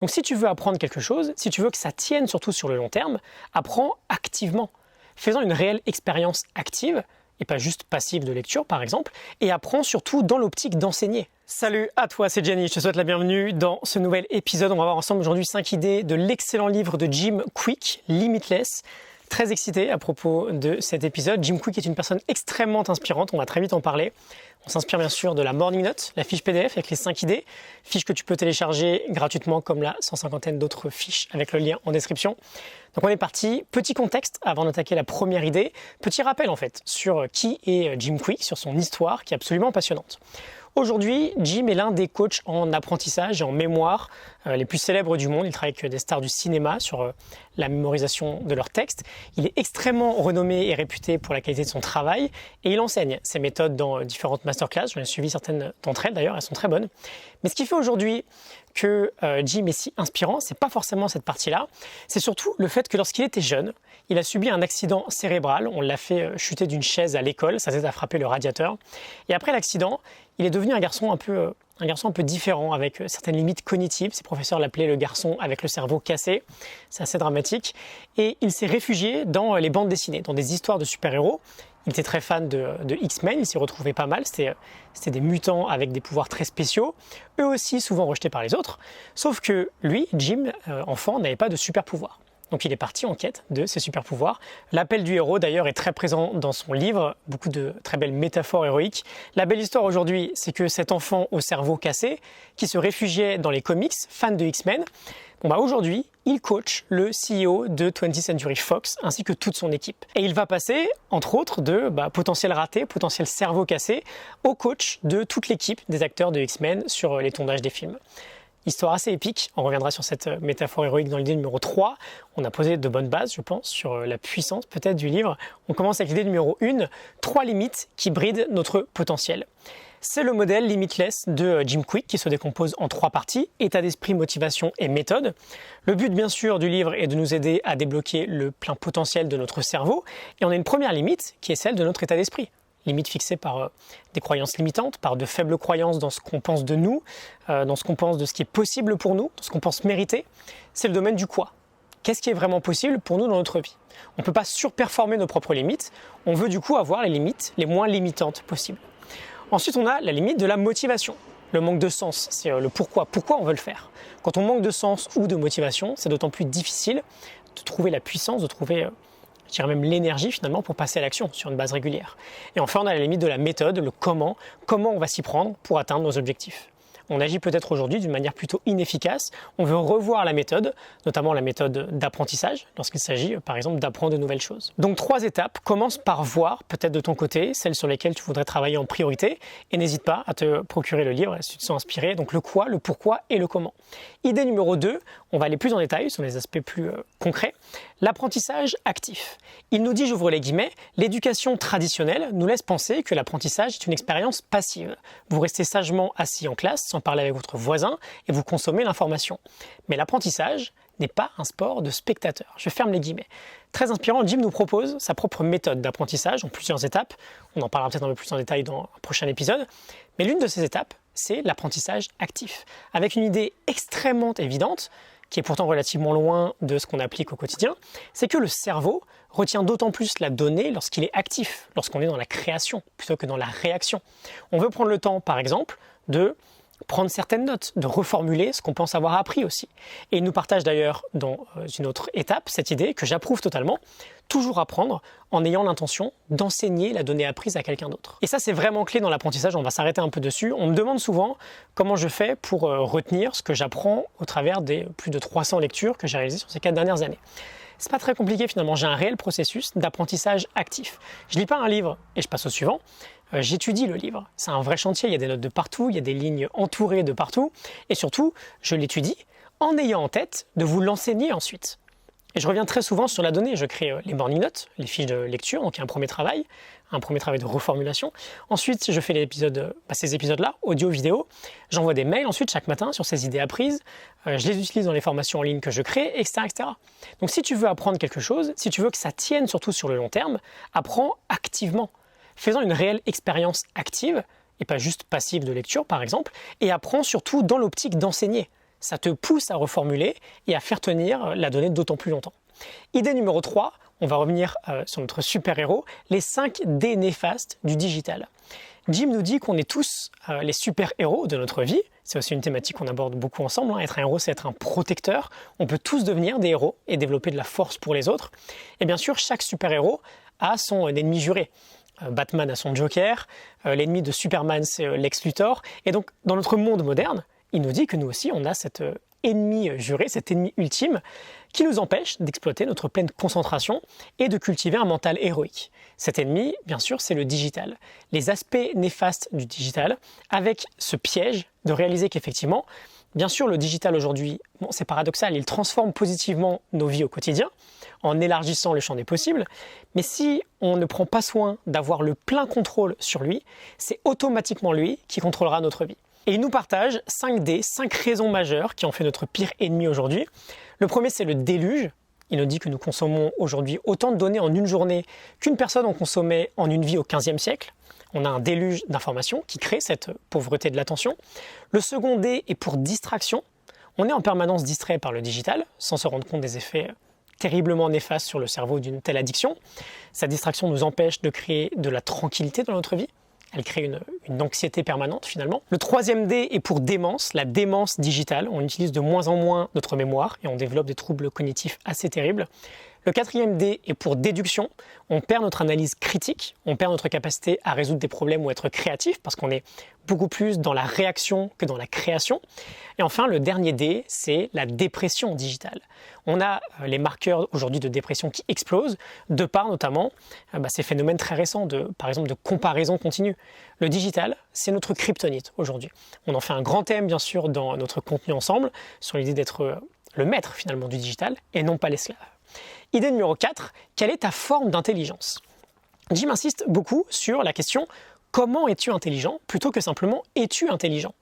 Donc si tu veux apprendre quelque chose, si tu veux que ça tienne surtout sur le long terme, apprends activement. Fais-en une réelle expérience active, et pas juste passive de lecture par exemple, et apprends surtout dans l'optique d'enseigner. Salut à toi, c'est Gianni, je te souhaite la bienvenue dans ce nouvel épisode. On va voir ensemble aujourd'hui 5 idées de l'excellent livre de Jim Kwik, Limitless. Très excité à propos de cet épisode. Jim Kwik est une personne extrêmement inspirante, on va très vite en parler. On s'inspire bien sûr de la Morning Note, la fiche PDF avec les 5 idées, fiche que tu peux télécharger gratuitement comme la 150aine d'autres fiches avec le lien en description. Donc on est parti, petit contexte avant d'attaquer la première idée, petit rappel en fait sur qui est Jim Kwik, sur son histoire qui est absolument passionnante. Aujourd'hui, Jim est l'un des coachs en apprentissage et en mémoire les plus célèbres du monde. Il travaille avec des stars du cinéma sur la mémorisation de leurs textes. Il est extrêmement renommé et réputé pour la qualité de son travail et il enseigne ses méthodes dans différentes masterclass. J'en ai suivi certaines d'entre elles d'ailleurs, elles sont très bonnes. Mais ce qui fait aujourd'hui que Jim est si inspirant, c'est pas forcément cette partie-là. C'est surtout le fait que lorsqu'il était jeune, il a subi un accident cérébral. On l'a fait chuter d'une chaise à l'école, ça s'est à frapper le radiateur. Et après l'accident, il est devenu un garçon un peu différent, avec certaines limites cognitives. Ses professeurs l'appelaient le garçon avec le cerveau cassé. C'est assez dramatique. Et il s'est réfugié dans les bandes dessinées, dans des histoires de super-héros. Il était très fan de X-Men, il s'y retrouvait pas mal. C'était des mutants avec des pouvoirs très spéciaux, eux aussi souvent rejetés par les autres. Sauf que lui, Jim, enfant, n'avait pas de super-pouvoirs. Donc il est parti en quête de ses super-pouvoirs. L'appel du héros d'ailleurs est très présent dans son livre, beaucoup de très belles métaphores héroïques. La belle histoire aujourd'hui, c'est que cet enfant au cerveau cassé, qui se réfugiait dans les comics, fan de X-Men, aujourd'hui, il coach le CEO de 20th Century Fox ainsi que toute son équipe. Et il va passer, entre autres, de potentiel raté, potentiel cerveau cassé, au coach de toute l'équipe des acteurs de X-Men sur les tournages des films. Histoire assez épique, on reviendra sur cette métaphore héroïque dans l'idée numéro 3. On a posé de bonnes bases, je pense, sur la puissance peut-être du livre. On commence avec l'idée numéro 1, 3 limites qui brident notre potentiel. C'est le modèle Limitless de Jim Kwik qui se décompose en 3 parties, état d'esprit, motivation et méthode. Le but bien sûr du livre est de nous aider à débloquer le plein potentiel de notre cerveau et on a une première limite qui est celle de notre état d'esprit. Limite fixée par des croyances limitantes, par de faibles croyances dans ce qu'on pense de nous, dans ce qu'on pense de ce qui est possible pour nous, dans ce qu'on pense mériter. C'est le domaine du quoi. Qu'est-ce qui est vraiment possible pour nous dans notre vie? On ne peut pas surperformer nos propres limites, on veut du coup avoir les limites les moins limitantes possibles. Ensuite, on a la limite de la motivation. Le manque de sens, c'est le pourquoi. Pourquoi on veut le faire? Quand on manque de sens ou de motivation, c'est d'autant plus difficile de trouver la puissance, de trouver je dirais même l'énergie finalement pour passer à l'action sur une base régulière. Et enfin, on a la limite de la méthode, le comment on va s'y prendre pour atteindre nos objectifs. On agit peut-être aujourd'hui d'une manière plutôt inefficace. On veut revoir la méthode, notamment la méthode d'apprentissage, lorsqu'il s'agit par exemple d'apprendre de nouvelles choses. Donc 3 étapes. Commence par voir peut-être de ton côté celles sur lesquelles tu voudrais travailler en priorité et n'hésite pas à te procurer le livre si tu te sens inspiré. Donc le quoi, le pourquoi et le comment. Idée numéro 2, on va aller plus en détail sur les aspects plus concrets. L'apprentissage actif. Il nous dit, j'ouvre les guillemets, l'éducation traditionnelle nous laisse penser que l'apprentissage est une expérience passive. Vous restez sagement assis en classe sans parler avec votre voisin et vous consommez l'information. Mais l'apprentissage n'est pas un sport de spectateur. Je ferme les guillemets. Très inspirant, Jim nous propose sa propre méthode d'apprentissage en plusieurs étapes. On en parlera peut-être un peu plus en détail dans un prochain épisode. Mais l'une de ces étapes, c'est l'apprentissage actif. Avec une idée extrêmement évidente, qui est pourtant relativement loin de ce qu'on applique au quotidien, c'est que le cerveau retient d'autant plus la donnée lorsqu'il est actif, lorsqu'on est dans la création, plutôt que dans la réaction. On veut prendre le temps, par exemple, de prendre certaines notes, de reformuler ce qu'on pense avoir appris aussi. Et il nous partage d'ailleurs dans une autre étape cette idée que j'approuve totalement, toujours apprendre en ayant l'intention d'enseigner la donnée apprise à quelqu'un d'autre. Et ça, c'est vraiment clé dans l'apprentissage, on va s'arrêter un peu dessus. On me demande souvent comment je fais pour retenir ce que j'apprends au travers des plus de 300 lectures que j'ai réalisées sur ces 4 dernières années. C'est pas très compliqué finalement, j'ai un réel processus d'apprentissage actif. Je lis pas un livre et je passe au suivant. J'étudie le livre. C'est un vrai chantier, il y a des notes de partout, il y a des lignes entourées de partout. Et surtout, je l'étudie en ayant en tête de vous l'enseigner ensuite. Et je reviens très souvent sur la donnée. Je crée les morning notes, les fiches de lecture, donc il y a un premier travail de reformulation. Ensuite, je fais ces épisodes-là, audio, vidéo. J'envoie des mails ensuite chaque matin sur ces idées apprises. Je les utilise dans les formations en ligne que je crée, etc., etc. Donc si tu veux apprendre quelque chose, si tu veux que ça tienne surtout sur le long terme, apprends activement. Fais-en une réelle expérience active, et pas juste passive de lecture par exemple, et apprends surtout dans l'optique d'enseigner. Ça te pousse à reformuler et à faire tenir la donnée d'autant plus longtemps. Idée numéro 3, on va revenir sur notre super-héros, les 5 D néfastes du digital. Jim nous dit qu'on est tous les super-héros de notre vie. C'est aussi une thématique qu'on aborde beaucoup ensemble. Être un héros, c'est être un protecteur. On peut tous devenir des héros et développer de la force pour les autres. Et bien sûr, chaque super-héros a son ennemi juré. Batman a son Joker, l'ennemi de Superman, c'est Lex Luthor. Et donc, dans notre monde moderne, il nous dit que nous aussi, on a cet ennemi juré, cet ennemi ultime, qui nous empêche d'exploiter notre pleine concentration et de cultiver un mental héroïque. Cet ennemi, bien sûr, c'est le digital. Les aspects néfastes du digital, avec ce piège de réaliser qu'effectivement, bien sûr, le digital aujourd'hui, bon, c'est paradoxal, il transforme positivement nos vies au quotidien, en élargissant le champ des possibles, mais si on ne prend pas soin d'avoir le plein contrôle sur lui, c'est automatiquement lui qui contrôlera notre vie. Et il nous partage 5 raisons majeures qui ont fait notre pire ennemi aujourd'hui. Le premier, c'est le déluge. Il nous dit que nous consommons aujourd'hui autant de données en une journée qu'une personne en consommait en une vie au XVe siècle. On a un déluge d'informations qui crée cette pauvreté de l'attention. Le second D est pour distraction. On est en permanence distrait par le digital, sans se rendre compte des effets terriblement néfastes sur le cerveau d'une telle addiction. Cette distraction nous empêche de créer de la tranquillité dans notre vie. Elle crée une anxiété permanente finalement. Le troisième D est pour démence, la démence digitale. On utilise de moins en moins notre mémoire et on développe des troubles cognitifs assez terribles. Le quatrième D est pour déduction. On perd notre analyse critique, on perd notre capacité à résoudre des problèmes ou être créatif parce qu'on est beaucoup plus dans la réaction que dans la création. Et enfin, le dernier D, c'est la dépression digitale. On a les marqueurs aujourd'hui de dépression qui explosent, de par notamment ces phénomènes très récents, par exemple de comparaison continue. Le digital, c'est notre kryptonite aujourd'hui. On en fait un grand thème, bien sûr, dans notre contenu ensemble, sur l'idée d'être le maître finalement du digital et non pas l'esclave. Idée numéro 4, quelle est ta forme d'intelligence ? Jim insiste beaucoup sur la question « Comment es-tu intelligent ?» plutôt que simplement « Es-tu intelligent ?»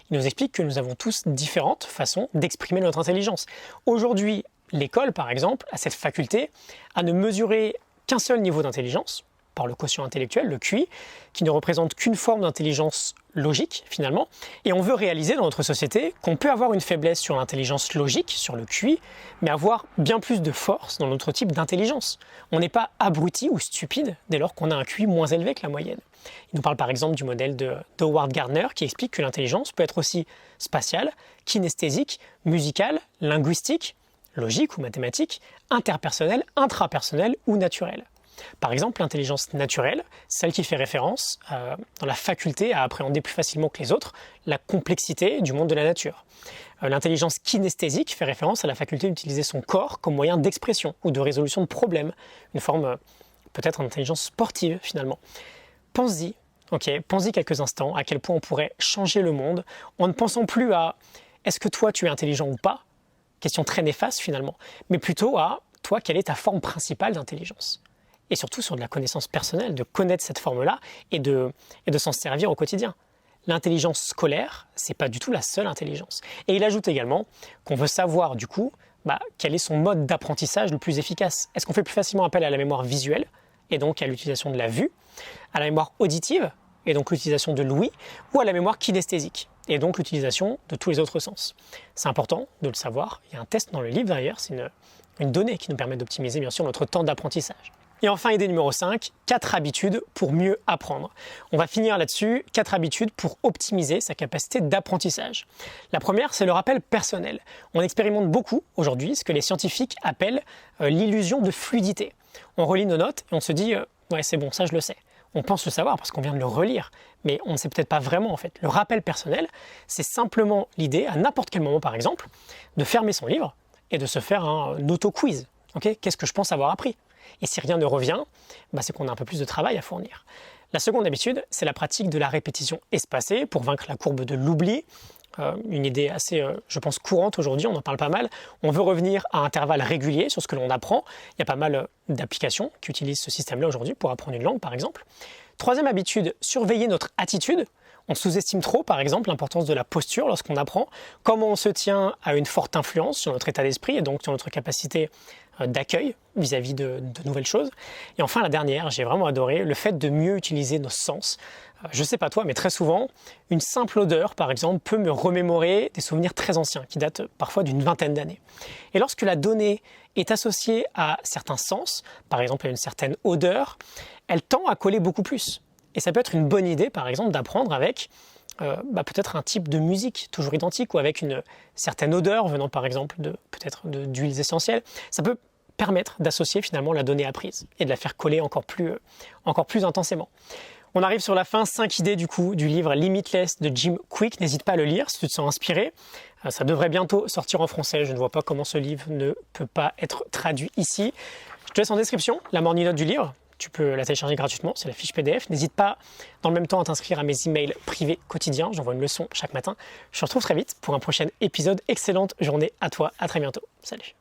Il nous explique que nous avons tous différentes façons d'exprimer notre intelligence. Aujourd'hui, l'école, par exemple, a cette faculté à ne mesurer qu'un seul niveau d'intelligence, par le quotient intellectuel, le QI, qui ne représente qu'une forme d'intelligence logique, finalement. Et on veut réaliser dans notre société qu'on peut avoir une faiblesse sur l'intelligence logique, sur le QI, mais avoir bien plus de force dans notre type d'intelligence. On n'est pas abruti ou stupide dès lors qu'on a un QI moins élevé que la moyenne. Il nous parle par exemple du modèle de Howard Gardner qui explique que l'intelligence peut être aussi spatiale, kinesthésique, musicale, linguistique, logique ou mathématique, interpersonnelle, intrapersonnelle ou naturelle. Par exemple, l'intelligence naturelle, celle qui fait référence dans la faculté à appréhender plus facilement que les autres la complexité du monde de la nature. L'intelligence kinesthésique fait référence à la faculté d'utiliser son corps comme moyen d'expression ou de résolution de problèmes, une forme peut-être d'intelligence sportive finalement. Pense-y, pense-y quelques instants à quel point on pourrait changer le monde en ne pensant plus à est-ce que toi tu es intelligent ou pas, question très néfaste finalement, mais plutôt à toi quelle est ta forme principale d'intelligence. Et surtout sur de la connaissance personnelle, de connaître cette forme-là et de s'en servir au quotidien. L'intelligence scolaire, c'est pas du tout la seule intelligence. Et il ajoute également qu'on veut savoir du coup quel est son mode d'apprentissage le plus efficace. Est-ce qu'on fait plus facilement appel à la mémoire visuelle et donc à l'utilisation de la vue, à la mémoire auditive et donc l'utilisation de l'ouïe, ou à la mémoire kinesthésique et donc l'utilisation de tous les autres sens. C'est important de le savoir. Il y a un test dans le livre d'ailleurs, c'est une donnée qui nous permet d'optimiser bien sûr notre temps d'apprentissage. Et enfin, idée numéro 5, 4 habitudes pour mieux apprendre. On va finir là-dessus, 4 habitudes pour optimiser sa capacité d'apprentissage. La première, c'est le rappel personnel. On expérimente beaucoup aujourd'hui ce que les scientifiques appellent l'illusion de fluidité. On relit nos notes et on se dit « ouais, c'est bon, ça je le sais ». On pense le savoir parce qu'on vient de le relire, mais on ne sait peut-être pas vraiment en fait. Le rappel personnel, c'est simplement l'idée, à n'importe quel moment par exemple, de fermer son livre et de se faire un auto-quiz. Qu'est-ce que je pense avoir appris ? Et si rien ne revient, c'est qu'on a un peu plus de travail à fournir. La seconde habitude, c'est la pratique de la répétition espacée pour vaincre la courbe de l'oubli. Une idée assez, je pense, courante aujourd'hui, on en parle pas mal. On veut revenir à intervalles réguliers sur ce que l'on apprend. Il y a pas mal d'applications qui utilisent ce système-là aujourd'hui pour apprendre une langue, par exemple. Troisième habitude, surveiller notre attitude. On sous-estime trop, par exemple, l'importance de la posture lorsqu'on apprend, comment on se tient à une forte influence sur notre état d'esprit et donc sur notre capacité d'accueil vis-à-vis de nouvelles choses. Et enfin, la dernière, j'ai vraiment adoré, le fait de mieux utiliser nos sens. Je sais pas toi, mais très souvent, une simple odeur, par exemple, peut me remémorer des souvenirs très anciens, qui datent parfois d'une vingtaine d'années. Et lorsque la donnée est associée à certains sens, par exemple à une certaine odeur, elle tend à coller beaucoup plus. Et ça peut être une bonne idée, par exemple, d'apprendre avec peut-être un type de musique toujours identique ou avec une certaine odeur venant, par exemple, d'huiles essentielles. Ça peut permettre d'associer finalement la donnée apprise et de la faire coller encore plus intensément. On arrive sur la fin, 5 idées du coup du livre Limitless de Jim Kwik. N'hésite pas à le lire si tu te sens inspiré. Ça devrait bientôt sortir en français. Je ne vois pas comment ce livre ne peut pas être traduit ici. Je te laisse en description la morning note du livre. Tu peux la télécharger gratuitement, c'est la fiche PDF. N'hésite pas dans le même temps à t'inscrire à mes emails privés quotidiens. J'envoie une leçon chaque matin. Je te retrouve très vite pour un prochain épisode. Excellente journée à toi. À très bientôt. Salut.